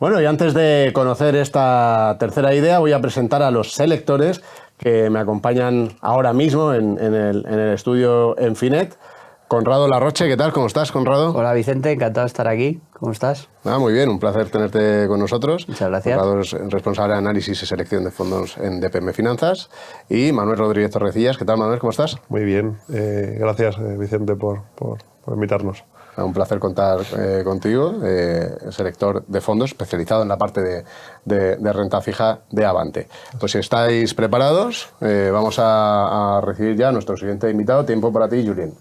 Bueno, y antes de conocer esta tercera idea, voy a presentar a los selectores que me acompañan ahora mismo en el estudio Enfinet. Conrado Larroche, ¿qué tal? ¿Cómo estás, Conrado? Hola, Vicente, encantado de estar aquí. ¿Cómo estás? Muy bien, un placer tenerte con nosotros. Muchas gracias. Conrado es responsable de análisis y selección de fondos en DPM Finanzas. Y Manuel Rodríguez Torrecillas, ¿qué tal, Manuel? ¿Cómo estás? Muy bien, gracias, Vicente, por invitarnos. Un placer contar contigo, selector de fondos especializado en la parte de renta fija de Avante. Pues si estáis preparados, vamos a recibir ya a nuestro siguiente invitado. Tiempo para ti, Julien.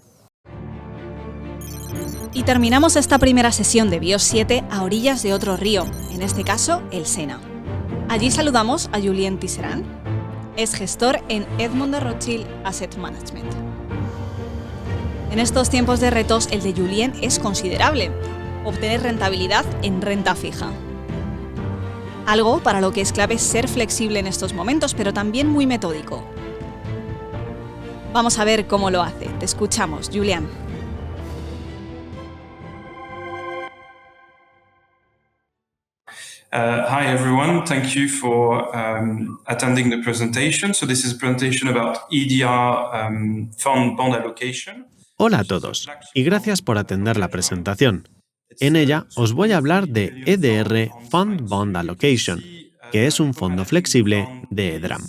Y terminamos esta primera sesión de BIOS 7 a orillas de otro río, en este caso el Sena. Allí saludamos a Julien Tisserand. Es gestor en Edmond de Rothschild Asset Management. En estos tiempos de retos, el de Julien es considerable: obtener rentabilidad en renta fija. Algo para lo que es clave ser flexible en estos momentos, pero también muy metódico. Vamos a ver cómo lo hace. Te escuchamos, Julien. Hi everyone, thank you for attending the presentation. So this is a presentation about EDR fund bond allocation. Hola a todos y gracias por atender la presentación. En ella os voy a hablar de EDR Fund Bond Allocation, que es un fondo flexible de EDRAM.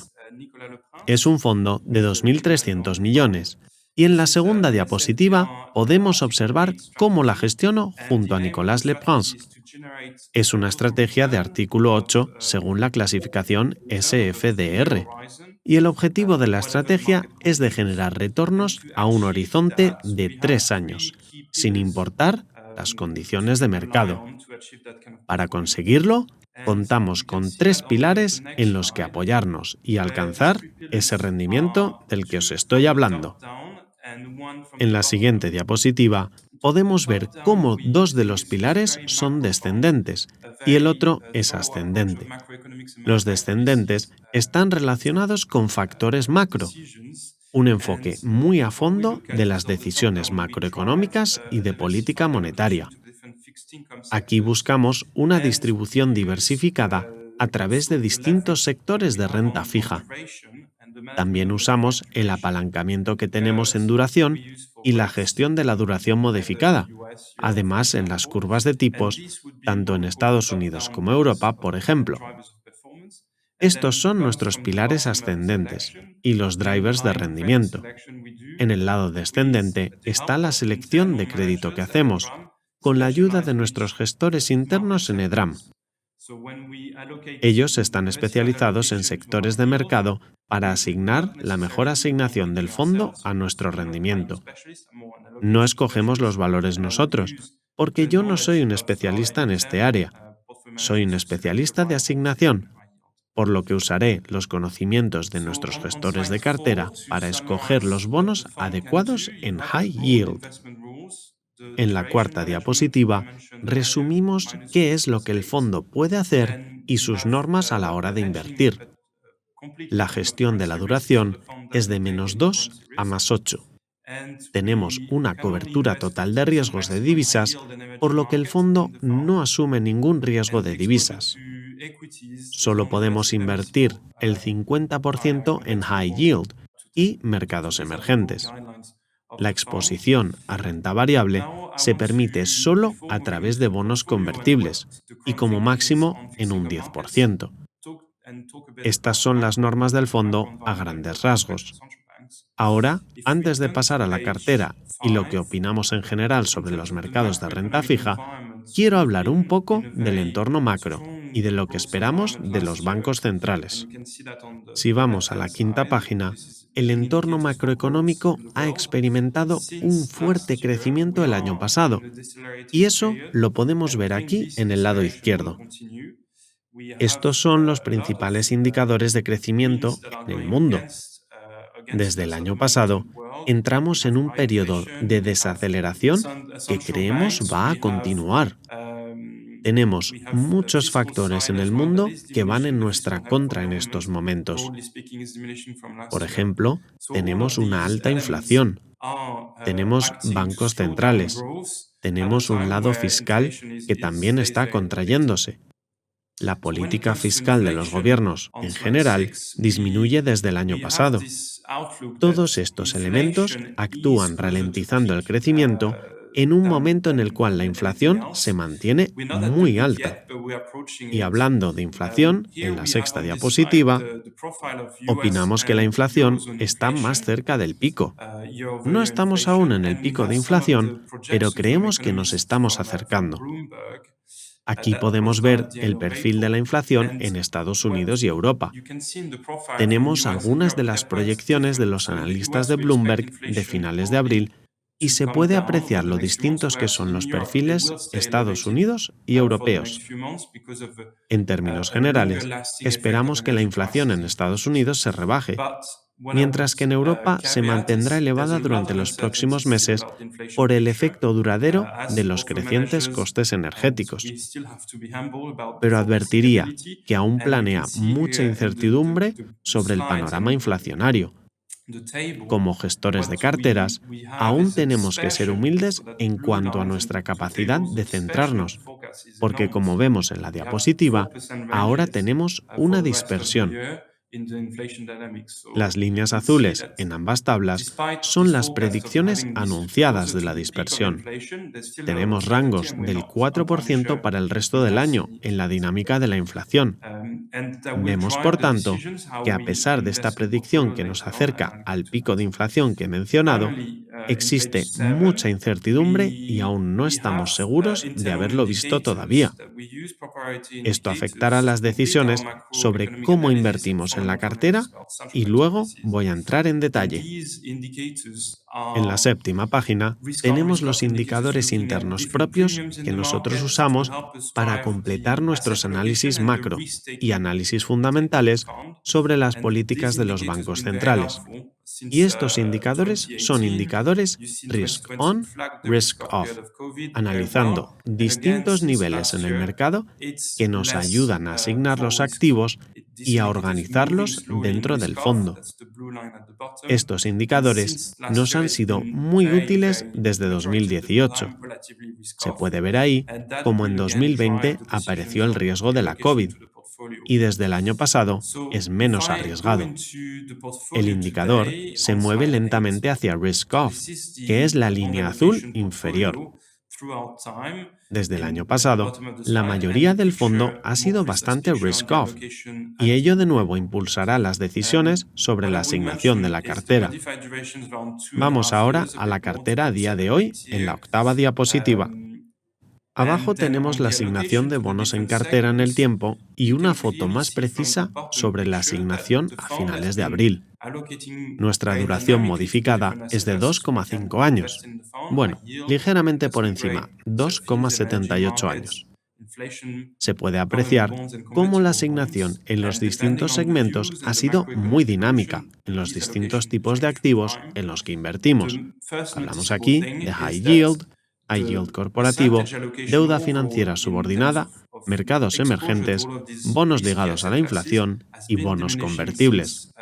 Es un fondo de 2.300 millones y en la segunda diapositiva podemos observar cómo la gestiono junto a Nicolas Leprince. Es una estrategia de artículo 8 según la clasificación SFDR y el objetivo de la estrategia es de generar retornos a un horizonte de 3 años, sin importar las condiciones de mercado. Para conseguirlo, contamos con 3 pilares en los que apoyarnos y alcanzar ese rendimiento del que os estoy hablando. En la siguiente diapositiva podemos ver cómo 2 de los pilares son descendentes y el otro es ascendente. Los descendentes están relacionados con factores macro, un enfoque muy a fondo de las decisiones macroeconómicas y de política monetaria. Aquí buscamos una distribución diversificada a través de distintos sectores de renta fija. También usamos el apalancamiento que tenemos en duración y la gestión de la duración modificada, además en las curvas de tipos, tanto en Estados Unidos como Europa, por ejemplo. Estos son nuestros pilares ascendentes y los drivers de rendimiento. En el lado descendente está la selección de crédito que hacemos, con la ayuda de nuestros gestores internos en EDRAM. Ellos están especializados en sectores de mercado para asignar la mejor asignación del fondo a nuestro rendimiento. No escogemos los valores nosotros, porque yo no soy un especialista en este área. Soy un especialista de asignación, por lo que usaré los conocimientos de nuestros gestores de cartera para escoger los bonos adecuados en High Yield. En la cuarta diapositiva, resumimos qué es lo que el fondo puede hacer y sus normas a la hora de invertir. La gestión de la duración es de -2 a +8. Tenemos una cobertura total de riesgos de divisas, por lo que el fondo no asume ningún riesgo de divisas. Solo podemos invertir el 50% en High Yield y mercados emergentes. La exposición a renta variable se permite solo a través de bonos convertibles y como máximo en un 10%. Estas son las normas del fondo a grandes rasgos. Ahora, antes de pasar a la cartera y lo que opinamos en general sobre los mercados de renta fija, quiero hablar un poco del entorno macro y de lo que esperamos de los bancos centrales. Si vamos a la quinta página, el entorno macroeconómico ha experimentado un fuerte crecimiento el año pasado, y eso lo podemos ver aquí en el lado izquierdo. Estos son los principales indicadores de crecimiento en el mundo. Desde el año pasado, entramos en un periodo de desaceleración que creemos va a continuar. Tenemos muchos factores en el mundo que van en nuestra contra en estos momentos. Por ejemplo, tenemos una alta inflación, tenemos bancos centrales, tenemos un lado fiscal que también está contrayéndose. La política fiscal de los gobiernos, en general, disminuye desde el año pasado. Todos estos elementos actúan ralentizando el crecimiento en un momento en el cual la inflación se mantiene muy alta. Y hablando de inflación, en la sexta diapositiva, opinamos que la inflación está más cerca del pico. No estamos aún en el pico de inflación, pero creemos que nos estamos acercando. Aquí podemos ver el perfil de la inflación en Estados Unidos y Europa. Tenemos algunas de las proyecciones de los analistas de Bloomberg de finales de abril y se puede apreciar lo distintos que son los perfiles Estados Unidos y europeos. En términos generales, esperamos que la inflación en Estados Unidos se rebaje, mientras que en Europa se mantendrá elevada durante los próximos meses por el efecto duradero de los crecientes costes energéticos. Pero advertiría que aún planea mucha incertidumbre sobre el panorama inflacionario. Como gestores de carteras, aún tenemos que ser humildes en cuanto a nuestra capacidad de centrarnos, porque como vemos en la diapositiva, ahora tenemos una dispersión. Las líneas azules en ambas tablas son las predicciones anunciadas de la dispersión. Tenemos rangos del 4% para el resto del año en la dinámica de la inflación. Vemos, por tanto, que a pesar de esta predicción que nos acerca al pico de inflación que he mencionado, existe mucha incertidumbre y aún no estamos seguros de haberlo visto todavía. Esto afectará las decisiones sobre cómo invertimos en la cartera y luego voy a entrar en detalle. En la séptima página tenemos los indicadores internos propios que nosotros usamos para completar nuestros análisis macro y análisis fundamentales sobre las políticas de los bancos centrales. Y estos indicadores son indicadores Risk On, Risk Off, analizando distintos niveles en el mercado que nos ayudan a asignar los activos y a organizarlos dentro del fondo. Estos indicadores nos han sido muy útiles desde 2018. Se puede ver ahí cómo en 2020 apareció el riesgo de la COVID y desde el año pasado es menos arriesgado. El indicador se mueve lentamente hacia Risk Off, que es la línea azul inferior. Desde el año pasado, la mayoría del fondo ha sido bastante risk-off, y ello de nuevo impulsará las decisiones sobre la asignación de la cartera. Vamos ahora a la cartera a día de hoy, en la octava diapositiva. Abajo tenemos la asignación de bonos en cartera en el tiempo y una foto más precisa sobre la asignación a finales de abril. Nuestra duración modificada es de 2,5 años. Bueno, ligeramente por encima, 2,78 años. Se puede apreciar cómo la asignación en los distintos segmentos ha sido muy dinámica en los distintos tipos de activos en los que invertimos. Hablamos aquí de high yield corporativo, deuda financiera subordinada, mercados emergentes, bonos ligados a la inflación y bonos convertibles.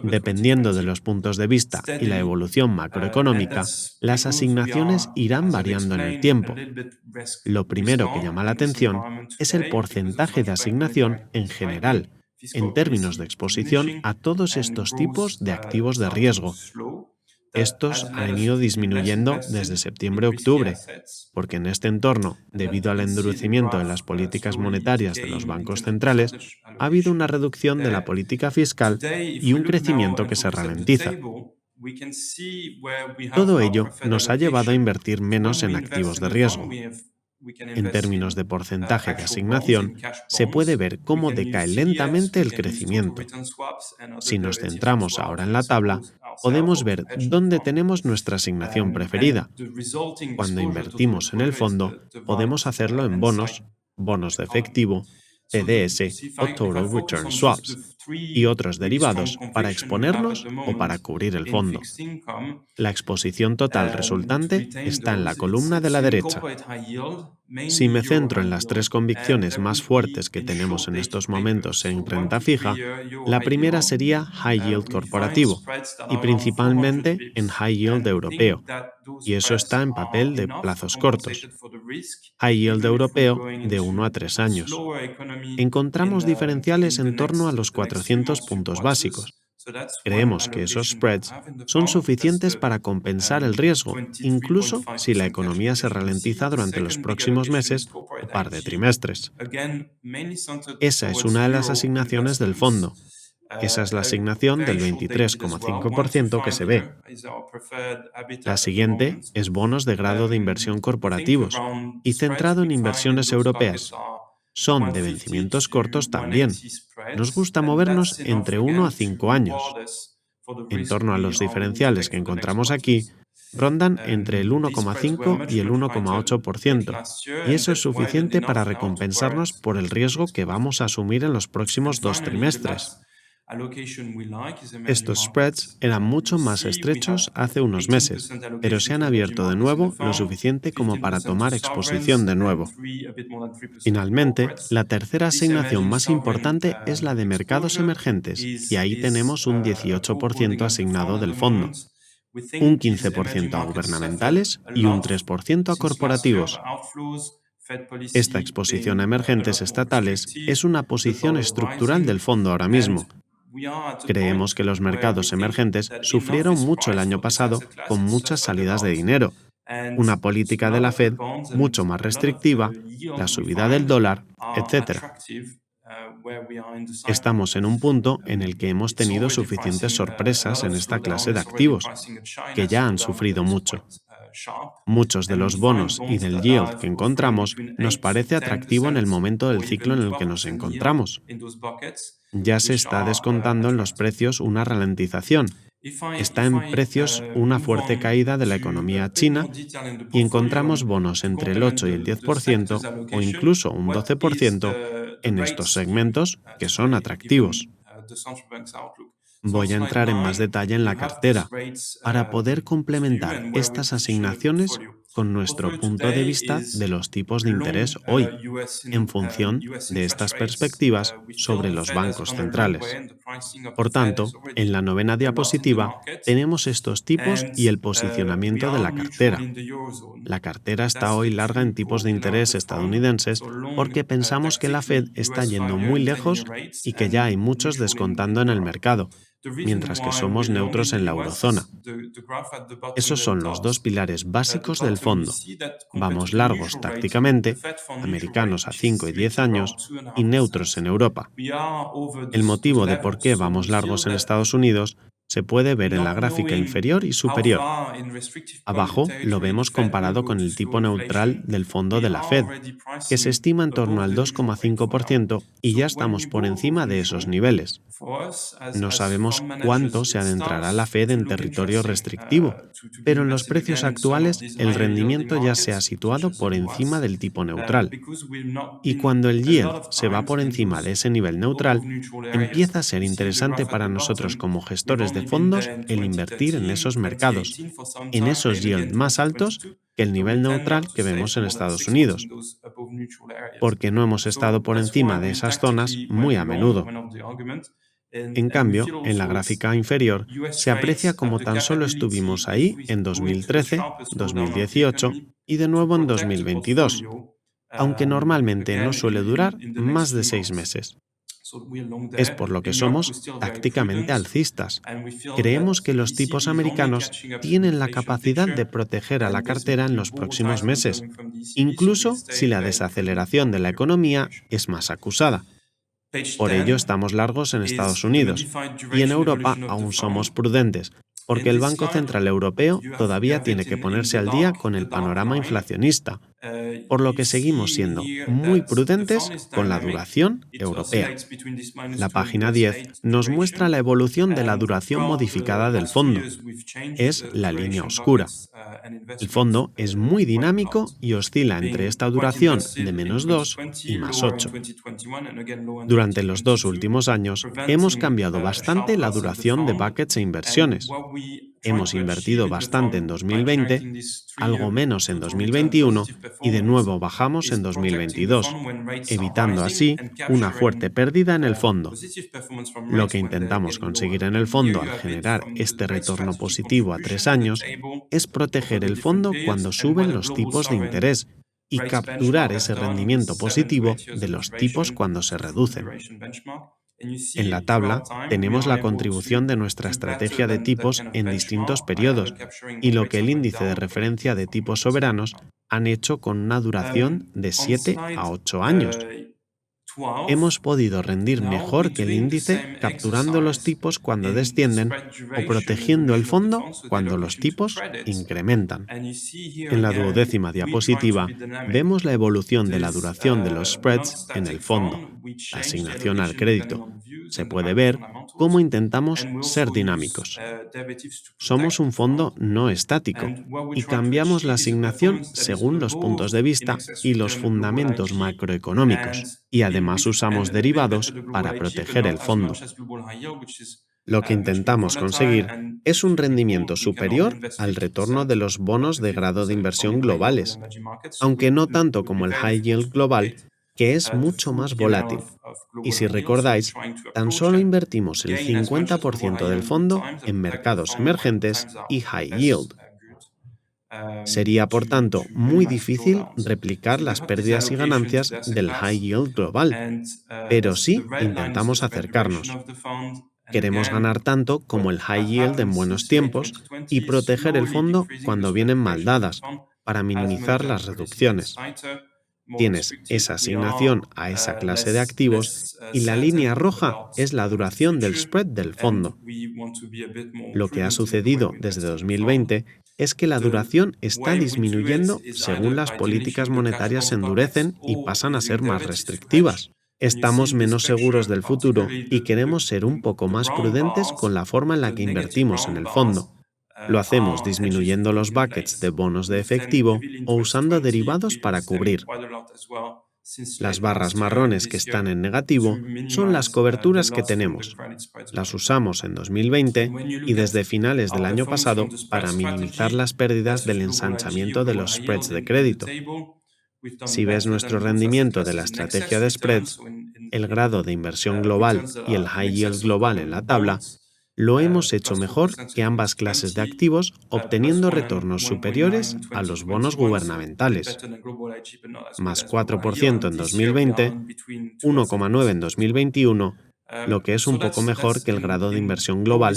Dependiendo de los puntos de vista y la evolución macroeconómica, las asignaciones irán variando en el tiempo. Lo primero que llama la atención es el porcentaje de asignación en general, en términos de exposición a todos estos tipos de activos de riesgo. Estos han ido disminuyendo desde septiembre-octubre, porque en este entorno, debido al endurecimiento de las políticas monetarias de los bancos centrales, ha habido una reducción de la política fiscal y un crecimiento que se ralentiza. Todo ello nos ha llevado a invertir menos en activos de riesgo. En términos de porcentaje de asignación, se puede ver cómo decae lentamente el crecimiento. Si nos centramos ahora en la tabla, podemos ver dónde tenemos nuestra asignación preferida. Cuando invertimos en el fondo, podemos hacerlo en bonos, bonos de efectivo, CDS o Total Return Swaps. y otros derivados para exponernos o para cubrir el fondo. La exposición total resultante está en la columna de la derecha. Si me centro en las tres convicciones más fuertes que tenemos en estos momentos en renta fija, la primera sería High Yield corporativo y principalmente en High Yield europeo, y eso está en papel de plazos cortos. High Yield europeo de 1 a 3 años. Encontramos diferenciales en torno a los 400 puntos básicos. Creemos que esos spreads son suficientes para compensar el riesgo, incluso si la economía se ralentiza durante los próximos meses o par de trimestres. Esa es una de las asignaciones del fondo. Esa es la asignación del 23,5% que se ve. La siguiente es bonos de grado de inversión corporativos y centrado en inversiones europeas. Son de vencimientos cortos también. Nos gusta movernos entre 1 a 5 años. En torno a los diferenciales que encontramos aquí, rondan entre el 1,5 y el 1,8%, y eso es suficiente para recompensarnos por el riesgo que vamos a asumir en los próximos 2 trimestres. Estos spreads eran mucho más estrechos hace unos meses, pero se han abierto de nuevo lo suficiente como para tomar exposición de nuevo. Finalmente, la tercera asignación más importante es la de mercados emergentes, y ahí tenemos un 18% asignado del fondo, un 15% a gubernamentales y un 3% a corporativos. Esta exposición a emergentes estatales es una posición estructural del fondo ahora mismo. Creemos que los mercados emergentes sufrieron mucho el año pasado con muchas salidas de dinero, una política de la Fed mucho más restrictiva, la subida del dólar, etc. Estamos en un punto en el que hemos tenido suficientes sorpresas en esta clase de activos, que ya han sufrido mucho. Muchos de los bonos y del yield que encontramos nos parece atractivo en el momento del ciclo en el que nos encontramos. Ya se está descontando en los precios una ralentización. Está en precios una fuerte caída de la economía china y encontramos bonos entre el 8 y el 10% o incluso un 12% en estos segmentos que son atractivos. Voy a entrar en más detalle en la cartera para poder complementar estas asignaciones con nuestro punto de vista de los tipos de interés hoy, en función de estas perspectivas sobre los bancos centrales. Por tanto, en la novena diapositiva tenemos estos tipos y el posicionamiento de la cartera. La cartera está hoy larga en tipos de interés estadounidenses porque pensamos que la Fed está yendo muy lejos y que ya hay muchos descontando en el mercado, mientras que somos neutros en la eurozona. Esos son los dos pilares básicos del fondo. Vamos largos tácticamente, americanos a 5 y 10 años, y neutros en Europa. El motivo de por qué vamos largos en Estados Unidos se puede ver en la gráfica inferior y superior. Abajo lo vemos comparado con el tipo neutral del fondo de la Fed, que se estima en torno al 2,5% y ya estamos por encima de esos niveles. No sabemos cuánto se adentrará la Fed en territorio restrictivo, pero en los precios actuales el rendimiento ya se ha situado por encima del tipo neutral. Y cuando el yield se va por encima de ese nivel neutral, empieza a ser interesante para nosotros como gestores de fondos el invertir en esos mercados, en esos yields más altos que el nivel neutral que vemos en Estados Unidos, porque no hemos estado por encima de esas zonas muy a menudo. En cambio, en la gráfica inferior se aprecia como tan solo estuvimos ahí en 2013, 2018 y de nuevo en 2022, aunque normalmente no suele durar más de 6 meses. Es por lo que somos tácticamente alcistas. Creemos que los tipos americanos tienen la capacidad de proteger a la cartera en los próximos meses, incluso si la desaceleración de la economía es más acusada. Por ello estamos largos en Estados Unidos y en Europa aún somos prudentes, porque el Banco Central Europeo todavía tiene que ponerse al día con el panorama inflacionista, por lo que seguimos siendo muy prudentes con la duración europea. La página 10 nos muestra la evolución de la duración modificada del fondo. Es la línea oscura. El fondo es muy dinámico y oscila entre esta duración de -2 y +8. Durante los 2 últimos años hemos cambiado bastante la duración de buckets e inversiones. Hemos invertido bastante en 2020, algo menos en 2021 y de nuevo bajamos en 2022, evitando así una fuerte pérdida en el fondo. Lo que intentamos conseguir en el fondo al generar este retorno positivo a 3 años es proteger el fondo cuando suben los tipos de interés y capturar ese rendimiento positivo de los tipos cuando se reducen. En la tabla tenemos la contribución de nuestra estrategia de tipos en distintos periodos y lo que el índice de referencia de tipos soberanos han hecho con una duración de 7 a 8 años. Hemos podido rendir mejor que el índice capturando los tipos cuando descienden o protegiendo el fondo cuando los tipos incrementan. En la 12ª diapositiva vemos la evolución de la duración de los spreads en el fondo, la asignación al crédito. Se puede ver cómo intentamos ser dinámicos. Somos un fondo no estático y cambiamos la asignación según los puntos de vista y los fundamentos macroeconómicos, y además usamos derivados para proteger el fondo. Lo que intentamos conseguir es un rendimiento superior al retorno de los bonos de grado de inversión globales, aunque no tanto como el high yield global, que es mucho más volátil. Y si recordáis, tan solo invertimos el 50% del fondo en mercados emergentes y high yield. Sería, por tanto, muy difícil replicar las pérdidas y ganancias del high yield global, pero sí intentamos acercarnos. Queremos ganar tanto como el high yield en buenos tiempos y proteger el fondo cuando vienen mal dadas, para minimizar las reducciones. Tienes esa asignación a esa clase de activos y la línea roja es la duración del spread del fondo. Lo que ha sucedido desde 2020 es que la duración está disminuyendo según las políticas monetarias se endurecen y pasan a ser más restrictivas. Estamos menos seguros del futuro y queremos ser un poco más prudentes con la forma en la que invertimos en el fondo. Lo hacemos disminuyendo los buckets de bonos de efectivo o usando derivados para cubrir. Las barras marrones que están en negativo son las coberturas que tenemos. Las usamos en 2020 y desde finales del año pasado para minimizar las pérdidas del ensanchamiento de los spreads de crédito. Si ves nuestro rendimiento de la estrategia de spreads, el grado de inversión global y el high yield global en la tabla, lo hemos hecho mejor que ambas clases de activos, obteniendo retornos superiores a los bonos gubernamentales. Más 4% en 2020, 1,9% en 2021, lo que es un poco mejor que el grado de inversión global,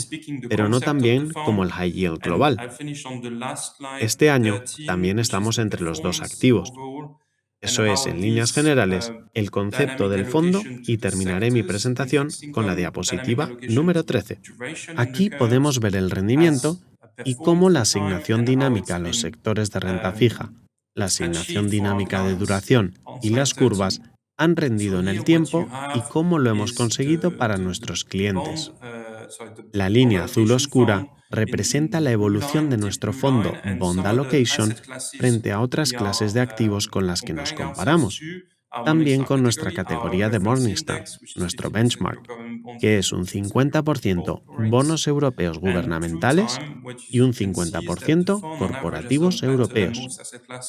pero no tan bien como el high yield global. Este año también estamos entre los dos activos. Eso es, en líneas generales, el concepto del fondo y terminaré mi presentación con la diapositiva número 13. Aquí podemos ver el rendimiento y cómo la asignación dinámica a los sectores de renta fija, la asignación dinámica de duración y las curvas han rendido en el tiempo y cómo lo hemos conseguido para nuestros clientes. La línea azul oscura representa la evolución de nuestro fondo Bond Allocation frente a otras clases de activos con las que nos comparamos, también con nuestra categoría de Morningstar, nuestro benchmark, que es un 50% bonos europeos gubernamentales y un 50% corporativos europeos.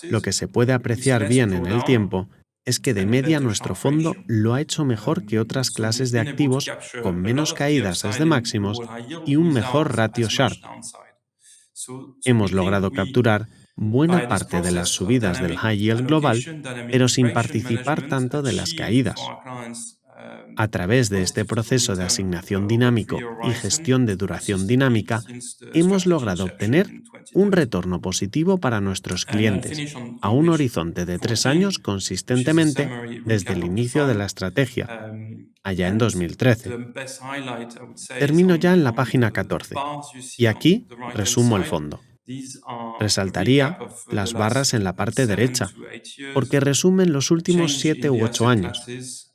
Lo que se puede apreciar bien en el tiempo es que de media nuestro fondo lo ha hecho mejor que otras clases de activos con menos caídas desde máximos y un mejor ratio Sharpe. Hemos logrado capturar buena parte de las subidas del high yield global, pero sin participar tanto de las caídas. A través de este proceso de asignación dinámico y gestión de duración dinámica, hemos logrado obtener un retorno positivo para nuestros clientes a un horizonte de 3 años consistentemente desde el inicio de la estrategia, allá en 2013. Termino ya en la página 14 y aquí resumo el fondo. Resaltaría las barras en la parte derecha, porque resumen los últimos 7 u 8 años,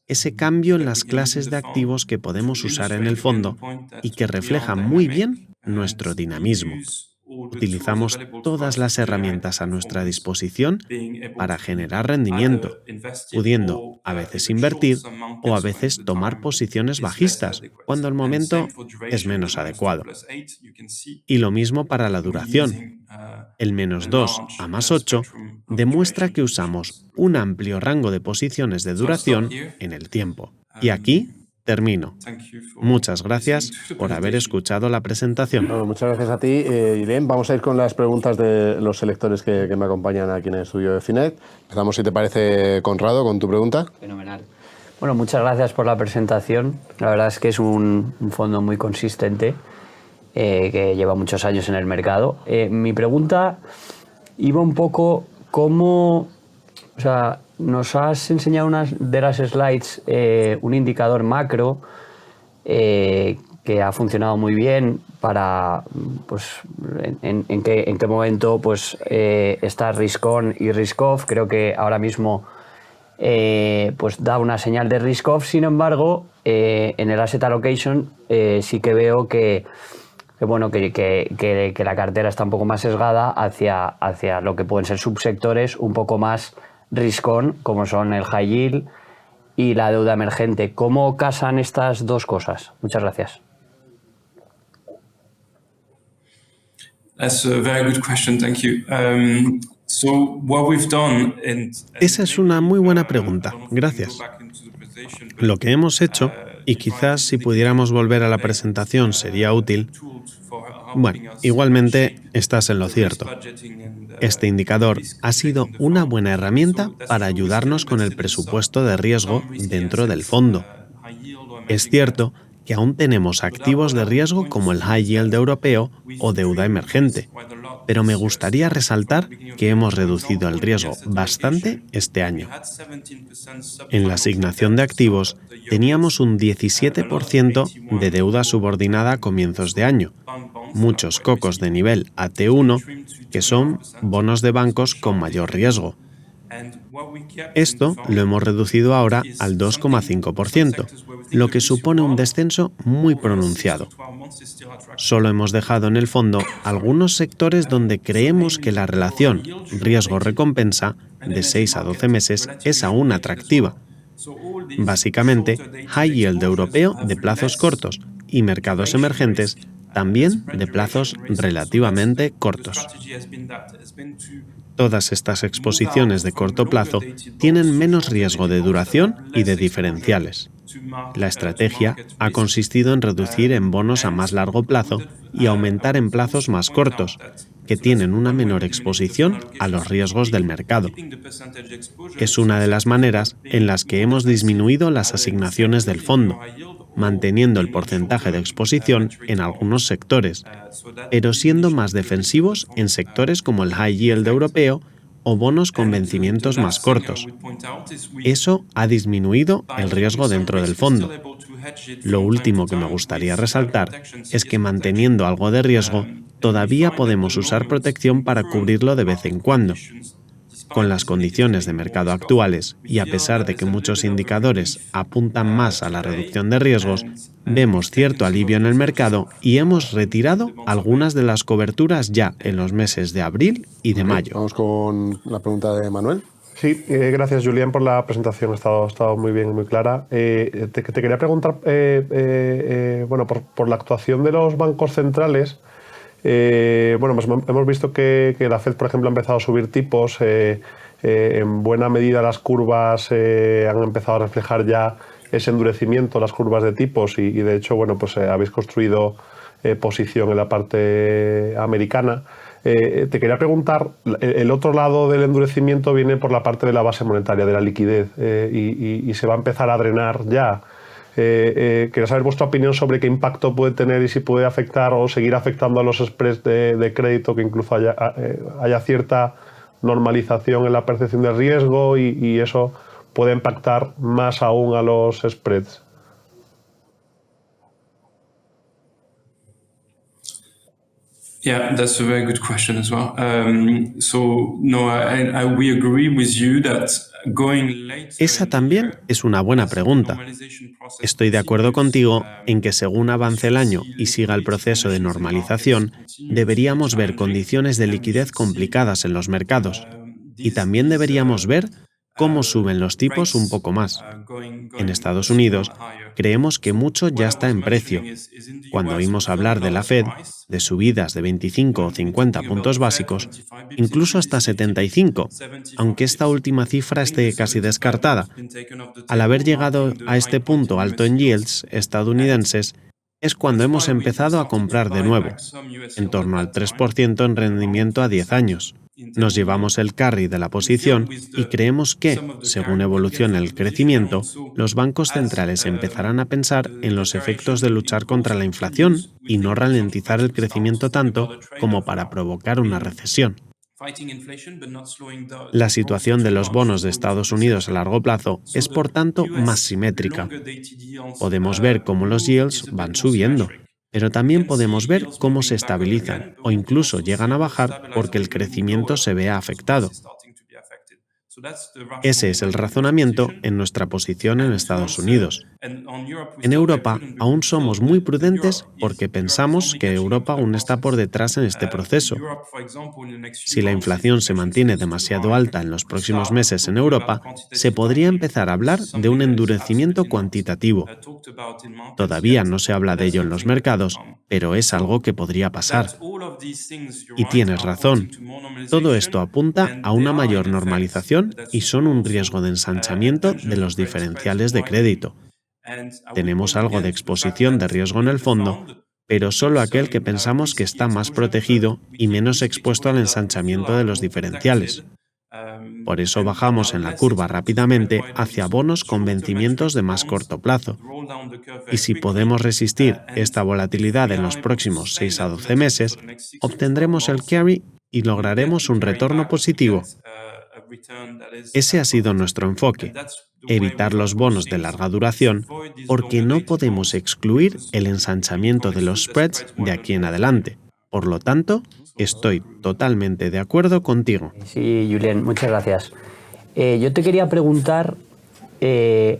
ese cambio en las clases de activos que podemos usar en el fondo y que refleja muy bien nuestro dinamismo. Utilizamos todas las herramientas a nuestra disposición para generar rendimiento, pudiendo a veces invertir o a veces tomar posiciones bajistas cuando el momento es menos adecuado. Y lo mismo para la duración. El -2 a +8 demuestra que usamos un amplio rango de posiciones de duración en el tiempo. Y aquí termino. Muchas gracias por haber escuchado la presentación. Bueno, muchas gracias a ti, Irene. Vamos a ir con las preguntas de los selectores que me acompañan aquí en el estudio de Finet. Empezamos, si te parece, Conrado, con tu pregunta. Fenomenal. Bueno, muchas gracias por la presentación. La verdad es que es un fondo muy consistente que lleva muchos años en el mercado. Mi pregunta iba un poco cómo... O sea, nos has enseñado una de las slides un indicador macro que ha funcionado muy bien para, pues, en qué momento pues, está risk on y risk off. Creo que ahora mismo pues da una señal de risk off. Sin embargo, en el asset allocation sí que veo que la cartera está un poco más sesgada hacia lo que pueden ser subsectores un poco más risk on, como son el high yield y la deuda emergente. ¿Cómo casan estas dos cosas? Muchas gracias. That's a very good question, thank you. Esa es una muy buena pregunta, gracias. Lo que hemos hecho, y quizás si pudiéramos volver a la presentación sería útil, bueno, igualmente estás en lo cierto. Este indicador ha sido una buena herramienta para ayudarnos con el presupuesto de riesgo dentro del fondo. Es cierto que aún tenemos activos de riesgo como el high yield europeo o deuda emergente, pero me gustaría resaltar que hemos reducido el riesgo bastante este año. En la asignación de activos teníamos un 17% de deuda subordinada a comienzos de año, muchos cocos de nivel AT1, que son bonos de bancos con mayor riesgo. Esto lo hemos reducido ahora al 2,5%, lo que supone un descenso muy pronunciado. Solo hemos dejado en el fondo algunos sectores donde creemos que la relación riesgo-recompensa de 6 a 12 meses es aún atractiva. Básicamente, high yield europeo de plazos cortos y mercados emergentes también de plazos relativamente cortos. Todas estas exposiciones de corto plazo tienen menos riesgo de duración y de diferenciales. La estrategia ha consistido en reducir en bonos a más largo plazo y aumentar en plazos más cortos, que tienen una menor exposición a los riesgos del mercado. Es una de las maneras en las que hemos disminuido las asignaciones del fondo, manteniendo el porcentaje de exposición en algunos sectores, pero siendo más defensivos en sectores como el high yield europeo o bonos con vencimientos más cortos. Eso ha disminuido el riesgo dentro del fondo. Lo último que me gustaría resaltar es que manteniendo algo de riesgo, todavía podemos usar protección para cubrirlo de vez en cuando. Con las condiciones de mercado actuales y a pesar de que muchos indicadores apuntan más a la reducción de riesgos, vemos cierto alivio en el mercado y hemos retirado algunas de las coberturas ya en los meses de abril y de mayo. Vamos con la pregunta de Manuel. Sí, gracias Julián por la presentación, ha estado muy bien, muy clara. Te quería preguntar bueno, por la actuación de los bancos centrales. Bueno, pues hemos visto que la Fed, por ejemplo, ha empezado a subir tipos. En buena medida las curvas han empezado a reflejar ya ese endurecimiento, las curvas de tipos, y de hecho, bueno, pues habéis construido posición en la parte americana. Te quería preguntar, el otro lado del endurecimiento viene por la parte de la base monetaria, de la liquidez, y se va a empezar a drenar ya. Quería saber vuestra opinión sobre qué impacto puede tener y si puede afectar o seguir afectando a los spreads de crédito, que incluso haya cierta normalización en la percepción de riesgo y eso puede impactar más aún a los spreads. Yeah, that's a very good question as well. So no, we agree with you that going later Esa in the también year, es una buena as the pregunta. normalization process Estoy de acuerdo continues, contigo en que según we avance should el año see y siga el liquidity proceso de conditions in markets normalización, continue to be deberíamos ver challenging, condiciones de and we liquidez should see complicadas en los mercados. Y también these deberíamos ver cómo suben los tipos un rates poco más. En going Estados slower Unidos, and higher. creemos que So mucho ya what I está was en precio. mentioning is in the Cuando US, oímos we've done a hablar de lot la of Fed, price. de subidas de 25 o When we're 50 talking about puntos the Fed, básicos, 25 bips incluso hasta is 50 bips, 75, 75 aunque esta bips. última cifra I think the esté casi 75 descartada. has been taken off the Al table, haber llegado marking the a este high point punto in alto US en yields. yields estadounidenses, es cuando That's hemos why we empezado a started to comprar de buy nuevo, back some US en yield torno at al that time, 3% en around rendimiento a 10 4% años. in 10 Nos year. llevamos el carry de la And here, posición with y creemos que, some of the según carry we'll get evolucione from el the position, and crecimiento, also los bancos as centrales empezarán a pensar en los efectos de variation in luchar contra growth la inflación continues, we y no think the central ralentizar banks el will start to crecimiento think tanto about a como trade-off para now provocar una between recesión. fighting inflation, but not slowing down La the growth situación de los bonos de technological growth of Estados the Unidos a sector. largo plazo So es, the por tanto, más US simétrica. longer dated yields Podemos ver cómo los move yields is a van bit more subiendo, symmetric. pero We también can podemos see ver yields cómo se moving back up estabilizan again, but o we can incluso also llegan see a the bajar stabilizer porque el moving crecimiento lower. se vea So afectado. this is starting to be affected. So that's the rationale Ese es el behind our razonamiento position. en nuestra posición en And Estados towards Unidos. and on Europe we En start very Europa prudent aún because still somos muy the prudentes porque pensamos only que catching up Europa to the aún está por process. detrás en este proceso. Europe, for example, in the next few Si la months, if inflación se inflation mantiene stays too demasiado high, alta en los we próximos start meses en talking about Europa, se quantitative podría tightening. empezar a This hablar is de un something that is endurecimiento absolutely not cuantitativo. talked about in markets Todavía yet, no se habla but de that's ello en los something that will mercados, come. pero es So algo que podría pasar. that all of these things, you're Y right, tienes are pointing razón. to more Todo esto normalization, apunta and a they una are mayor in effect normalización that y son un support riesgo de also ensanchamiento de attention to los credit spreads diferenciales de widening. crédito. And I would Tenemos point algo again de to the fact exposición de that riesgo en in el the fondo, fund, pero we solo keep aquel que some pensamos que risky está más exposure, protegido but we y keep menos risky expuesto al exposure that we feel ensanchamiento de are los more diferenciales. protected. Por eso And bajamos en la unless curva it's going to spread rápidamente wider hacia with bonos con short-term vencimientos de maturity más bonds, corto plazo. roll down the curve Y very si quickly. podemos resistir And esta if volatilidad we en are los able to próximos sustain 6 a that 12 volatility meses, for the next 6 to 12 obtendremos el months, carry y we'll lograremos un definitely carry retorno back to positivo. get a return that is Ese ha sido positive. nuestro enfoque, And that's the way evitar we've los approached bonos de things. larga duración, Avoid these porque longer no dated podemos bonds, excluir because el we ensanchamiento can't de los exclude that spreads spreads de widen aquí en more. adelante. Por lo tanto, estoy totalmente de acuerdo contigo. Sí, Julien, muchas gracias. Yo te quería preguntar,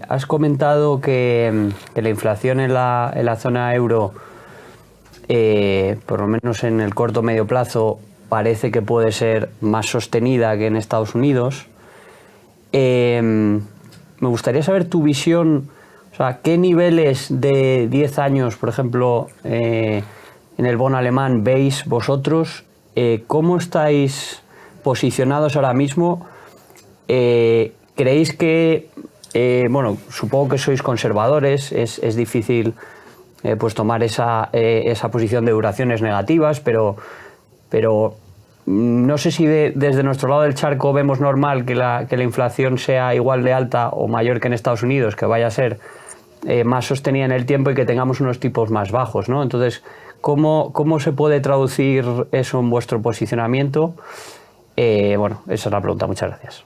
has comentado que la inflación en la zona euro, por lo menos en el corto o medio plazo, parece que puede ser más sostenida que en Estados Unidos. Me gustaría saber tu visión, o sea, qué niveles de 10 años, por ejemplo, en el bono alemán veis vosotros, cómo estáis posicionados ahora mismo. ¿Creéis que, bueno, supongo que sois conservadores, es difícil pues tomar esa posición de duraciones negativas, pero no sé si desde nuestro lado del charco vemos normal que la inflación sea igual de alta o mayor que en Estados Unidos, que vaya a ser más sostenida en el tiempo y que tengamos unos tipos más bajos, ¿no? Entonces, ¿cómo se puede traducir eso en vuestro posicionamiento? Bueno, esa es la pregunta. Muchas gracias.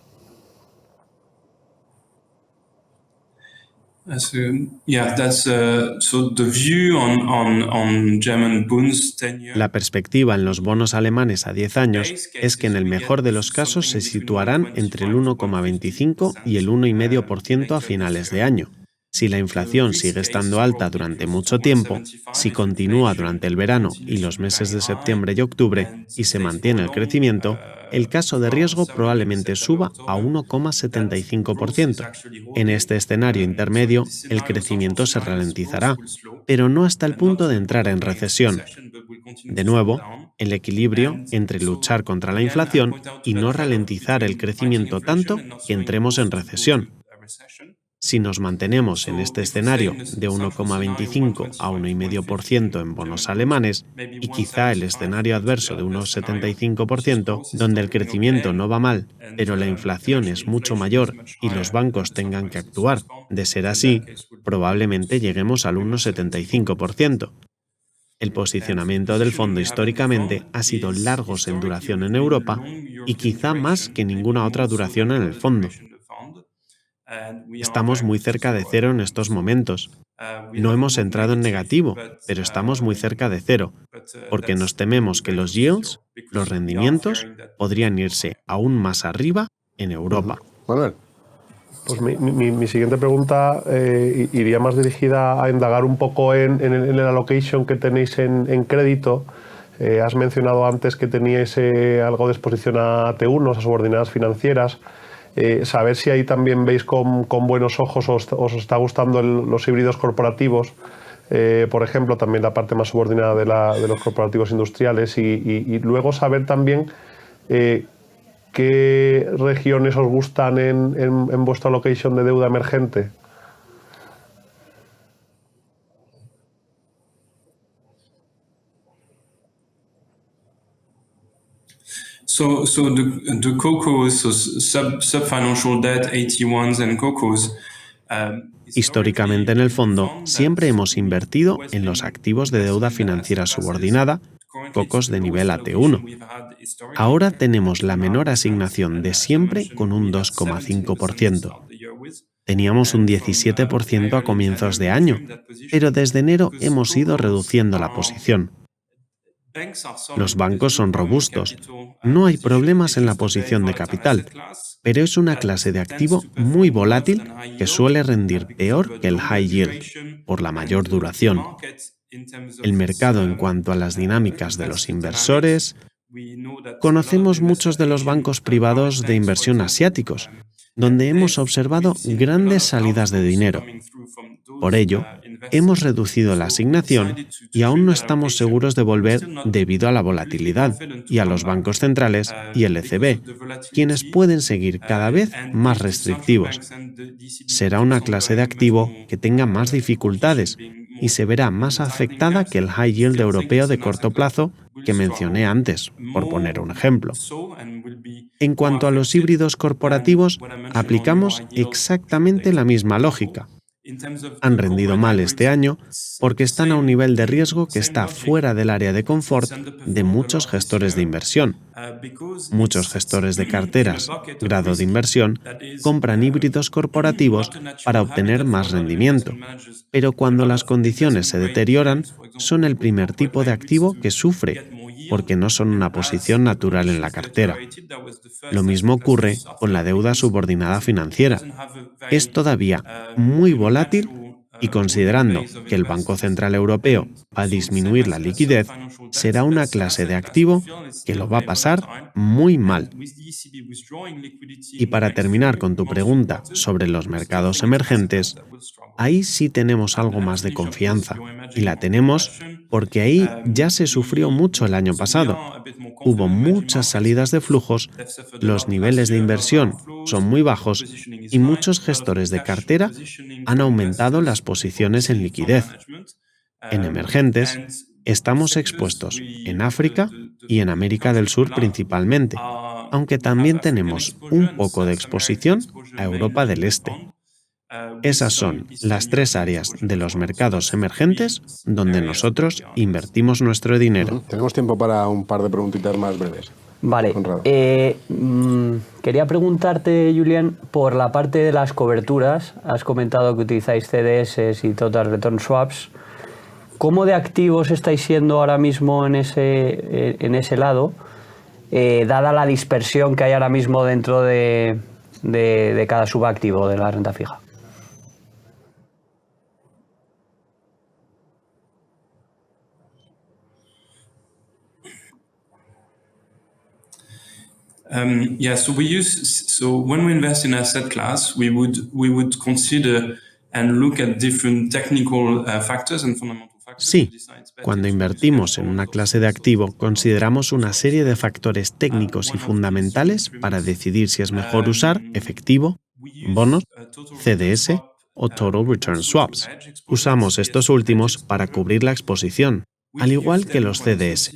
So the view on German Bunds 10-year. La perspectiva en los bonos alemanes a 10 años es que en el mejor de los casos se situarán entre el 1,25 y el 1,5% a finales de año. Si la inflación sigue estando alta durante mucho tiempo, si continúa durante el verano y los meses de septiembre y octubre y se mantiene el crecimiento, el caso de riesgo probablemente suba a 1,75%. En este escenario intermedio, el crecimiento se ralentizará, pero no hasta el punto de entrar en recesión. De nuevo, el equilibrio entre luchar contra la inflación y no ralentizar el crecimiento tanto que entremos en recesión. Si nos mantenemos en este escenario de 1,25 a 1,5% en bonos alemanes y quizá el escenario adverso de unos 75%, donde el crecimiento no va mal, pero la inflación es mucho mayor y los bancos tengan que actuar, de ser así, probablemente lleguemos al 1,75%. El posicionamiento del fondo históricamente ha sido largos en duración en Europa y quizá más que ninguna otra duración en el fondo. Estamos muy cerca de cero en estos momentos. No hemos entrado en negativo, pero estamos muy cerca de cero, porque nos tememos que los yields, los rendimientos, podrían irse aún más arriba en Europa. Manuel. Pues mi siguiente pregunta iría más dirigida a indagar un poco en el allocation que tenéis en crédito. Has mencionado antes que teníais algo de exposición a T1, a subordinadas financieras. Saber si ahí también veis con buenos ojos os está gustando los híbridos corporativos, por ejemplo, también la parte más subordinada de los corporativos industriales y luego saber también qué regiones os gustan en vuestra allocation de deuda emergente. So the CoCos, so sub-financial debt, AT1s and CoCos. Históricamente en el fondo siempre hemos invertido en los activos de deuda financiera subordinada, CoCos de nivel AT1. Ahora tenemos la menor asignación de siempre con un 2,5%. Teníamos un 17% a comienzos de año, pero desde enero hemos ido reduciendo la posición. Los bancos son robustos, no hay problemas en la posición de capital, pero es una clase de activo muy volátil que suele rendir peor que el high yield, por la mayor duración. El mercado en cuanto a las dinámicas de los inversores, conocemos muchos de los bancos privados de inversión asiáticos, donde hemos observado grandes salidas de dinero. Por ello, hemos reducido la asignación y aún no estamos seguros de volver debido a la volatilidad y a los bancos centrales y el ECB, quienes pueden seguir cada vez más restrictivos. Será una clase de activo que tenga más dificultades y se verá más afectada que el high yield europeo de corto plazo que mencioné antes, por poner un ejemplo. En cuanto a los híbridos corporativos, aplicamos exactamente la misma lógica. Han rendido mal este año porque están a un nivel de riesgo que está fuera del área de confort de muchos gestores de inversión. Muchos gestores de carteras, grado de inversión, compran híbridos corporativos para obtener más rendimiento, pero cuando las condiciones se deterioran, son el primer tipo de activo que sufre, porque no son una posición natural en la cartera. Lo mismo ocurre con la deuda subordinada financiera. Es todavía muy volátil y considerando que el Banco Central Europeo va a disminuir la liquidez, será una clase de activo que lo va a pasar muy mal. Y para terminar con tu pregunta sobre los mercados emergentes, ahí sí tenemos algo más de confianza, y la tenemos porque ahí ya se sufrió mucho el año pasado. Hubo muchas salidas de flujos, los niveles de inversión son muy bajos y muchos gestores de cartera han aumentado las posiciones en liquidez. En emergentes, estamos expuestos en África y en América del Sur principalmente, aunque también tenemos un poco de exposición a Europa del Este. Esas son las tres áreas de los mercados emergentes donde nosotros invertimos nuestro dinero. Tenemos tiempo para un par de preguntitas más breves. Vale. Quería preguntarte, Julián, por la parte de las coberturas. Has comentado que utilizáis CDS y Total Return Swaps. ¿Cómo de activos estáis siendo ahora mismo en ese lado, dada la dispersión que hay ahora mismo dentro de cada subactivo de la renta fija? So when we invest in asset class, we would consider and look at different technical factors and fundamental factors. Sí, cuando invertimos en una clase de activo, consideramos una serie de factores técnicos y fundamentales para decidir si es mejor usar efectivo, bonos, CDS o Total Return Swaps. Usamos estos últimos para cubrir la exposición, al igual que los CDS.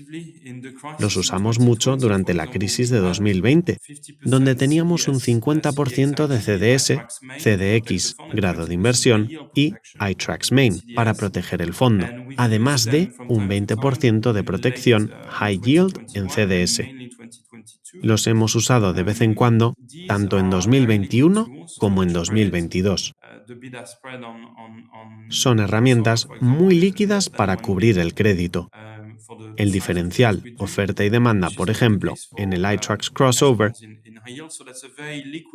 Los usamos mucho durante la crisis de 2020, donde teníamos un 50% de CDS, CDX, grado de inversión, y iTraxx Main para proteger el fondo, además de un 20% de protección High Yield en CDS. Los hemos usado de vez en cuando, tanto en 2021 como en 2022. Son herramientas muy líquidas para cubrir el crédito. El diferencial oferta y demanda, por ejemplo, en el iTraxx Crossover,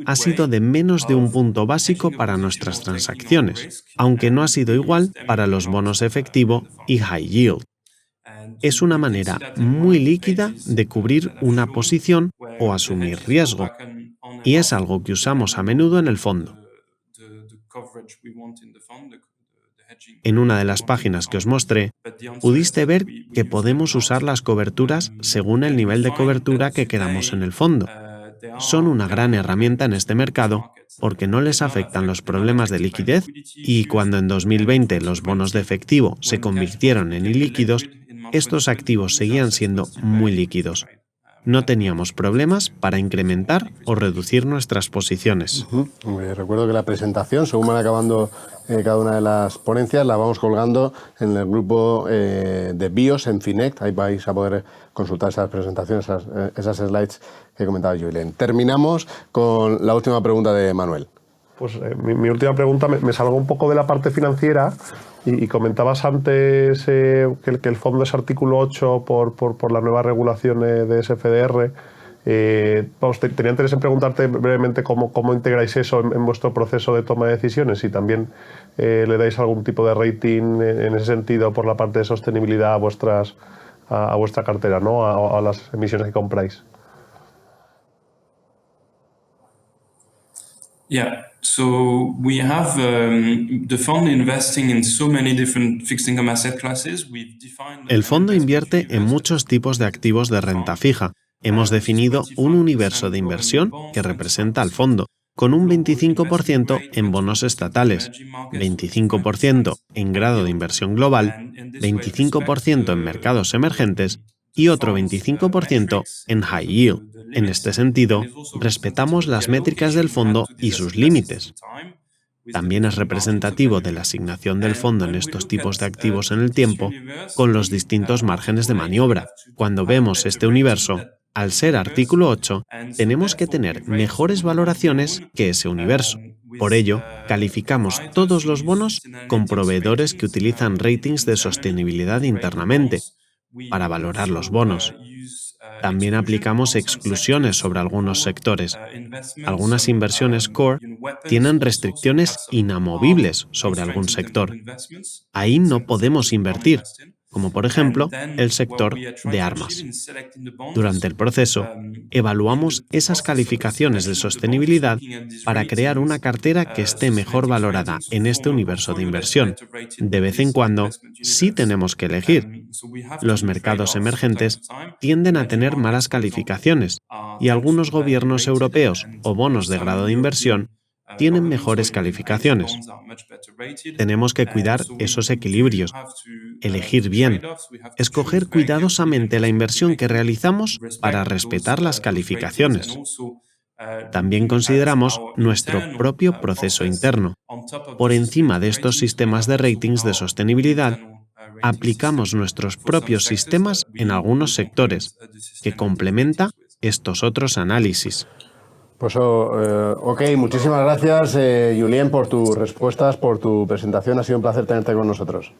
ha sido de menos de un punto básico para nuestras transacciones, aunque no ha sido igual para los bonos efectivo y high yield. Es una manera muy líquida de cubrir una posición o asumir riesgo, y es algo que usamos a menudo en el fondo. En una de las páginas que os mostré, pudiste ver que podemos usar las coberturas según el nivel de cobertura que queramos en el fondo. Son una gran herramienta en este mercado porque no les afectan los problemas de liquidez y cuando en 2020 los bonos de efectivo se convirtieron en ilíquidos, estos activos seguían siendo muy líquidos. No teníamos problemas para incrementar o reducir nuestras posiciones. Recuerdo que la presentación, según van acabando cada una de las ponencias, la vamos colgando en el grupo de BIOS en Finect. Ahí vais a poder consultar esas presentaciones, esas slides que comentaba Julien. Terminamos con la última pregunta de Manuel. Pues mi última pregunta me salgo un poco de la parte financiera y comentabas antes que el fondo es artículo 8 por la nueva regulación de SFDR. Tenía interés en preguntarte brevemente cómo integráis eso en vuestro proceso de toma de decisiones y también le dais algún tipo de rating en ese sentido por la parte de sostenibilidad a vuestra cartera, ¿no? a las emisiones que compráis. Yeah, so we have the fund investing in so many different fixed income asset classes. El fondo invierte en muchos tipos de activos de renta fija. Hemos definido un universo de inversión que representa al fondo, con un 25% en bonos estatales, 25% en grado de inversión global, 25% en mercados emergentes y otro 25% en high yield. En este sentido, respetamos las métricas del fondo y sus límites. También es representativo de la asignación del fondo en estos tipos de activos en el tiempo, con los distintos márgenes de maniobra. Cuando vemos este universo, al ser artículo 8, tenemos que tener mejores valoraciones que ese universo. Por ello, calificamos todos los bonos con proveedores que utilizan ratings de sostenibilidad internamente para valorar los bonos. También aplicamos exclusiones sobre algunos sectores. Algunas inversiones core tienen restricciones inamovibles sobre algún sector. Ahí no podemos invertir, como por ejemplo el sector de armas. Durante el proceso, evaluamos esas calificaciones de sostenibilidad para crear una cartera que esté mejor valorada en este universo de inversión. De vez en cuando, sí tenemos que elegir. Los mercados emergentes tienden a tener malas calificaciones y algunos gobiernos europeos o bonos de grado de inversión tienen mejores calificaciones. Tenemos que cuidar esos equilibrios, elegir bien, escoger cuidadosamente la inversión que realizamos para respetar las calificaciones. También consideramos nuestro propio proceso interno. Por encima de estos sistemas de ratings de sostenibilidad, aplicamos nuestros propios sistemas en algunos sectores, que complementa estos otros análisis. Pues ok, muchísimas gracias, Julien, por tus respuestas, por tu presentación. Ha sido un placer tenerte con nosotros.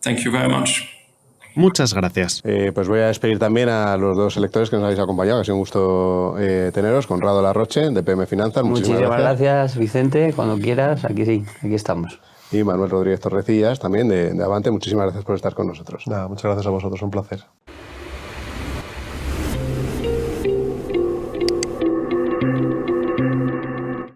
Thank you very much. Muchas gracias. Pues voy a despedir también a los dos lectores que nos habéis acompañado. Ha sido un gusto teneros. Conrado Larroche, de PM Finanzas. Muchísimas gracias, Vicente. Cuando quieras, aquí estamos. Y Manuel Rodríguez Torrecillas, también de Avante. Muchísimas gracias por estar con nosotros. Nada, muchas gracias a vosotros. Un placer.